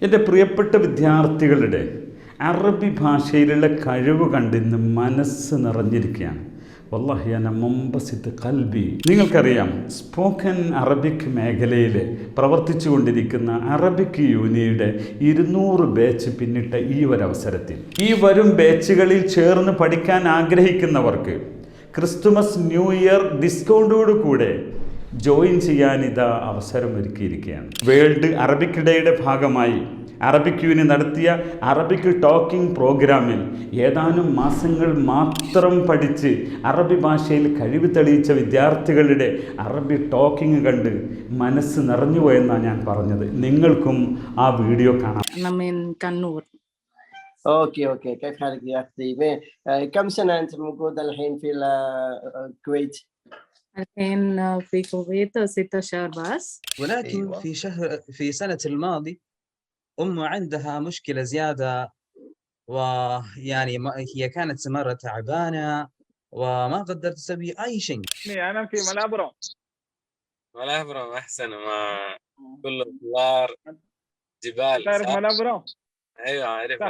എൻ്റെ പ്രിയപ്പെട്ട വിദ്യാർത്ഥികളുടെ അറബി ഭാഷയിലുള്ള കഴിവ് കണ്ടിന്ന് മനസ്സ് നിറഞ്ഞിരിക്കുകയാണ്. വല്ലാഹി അന മുംബസിത്ത് ഖൽബി. നിങ്ങൾക്കറിയാം, സ്പോക്കൻ അറബിക് മേഖലയിൽ പ്രവർത്തിച്ചു കൊണ്ടിരിക്കുന്ന അറബിക് യൂണിയുടെ 200 ബാച്ച് പിന്നിട്ട ഈ ഒരവസരത്തിൽ ഈ വരും ബാച്ചുകളിൽ ചേർന്ന് പഠിക്കാൻ ആഗ്രഹിക്കുന്നവർക്ക് ക്രിസ്തുമസ് ന്യൂ ഇയർ ഡിസ്കൗണ്ടോട് കൂടെ ജോയിൻ ചെയ്യാനിതാ അവസരം ഒരുക്കിയിരിക്കുകയാണ്. വേൾഡ് അറബിക് ഡേയുടെ ഭാഗമായി അറബിക് യൂണി നടത്തിയ അറബിക് ടോക്കിംഗ് പ്രോഗ്രാമിൽ ഏതാനും മാസങ്ങൾ മാത്രം പഠിച്ച് അറബി ഭാഷയിൽ കഴിവ് തെളിയിച്ച വിദ്യാർത്ഥികളുടെ അറബി ടോക്കിംഗ് കണ്ട് മനസ്സ് നിറഞ്ഞുപോയെന്നാണ് ഞാൻ പറഞ്ഞത്. നിങ്ങൾക്കും ആ വീഡിയോ കാണാം. اوكي كيف حالك يا اختي؟ كم سنه انت موجوده الحين في الكويت؟ الحين في الكويت 6 شهور بس. ولكن في سنة الماضي عندها مشكلة زيادة، ويعني هي كانت مرة تعبانة وما قدرت تسوي أي شيء. أنا في ملابرو أحسن، ما كله خضار جبال. تعرف ملابرو؟ أيوة عارف.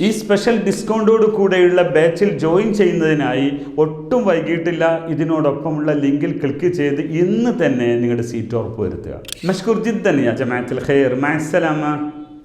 ഈ സ്പെഷ്യൽ ഡിസ്കൗണ്ടോട് കൂടെയുള്ള ബാച്ചിൽ ജോയിൻ ചെയ്യുന്നതിനായി ഒട്ടും വൈകിട്ടില്ല. ഇതിനോടൊപ്പമുള്ള ലിങ്കിൽ ക്ലിക്ക് ചെയ്ത് ഇന്ന് തന്നെ നിങ്ങളുടെ സീറ്റ് ഉറപ്പ് വരുത്തുക. മഷ്കൂർ ജിദ്ദൻ യാ ജമാഅത്തുൽ ഖൈർ. മഅസ്സലാമ.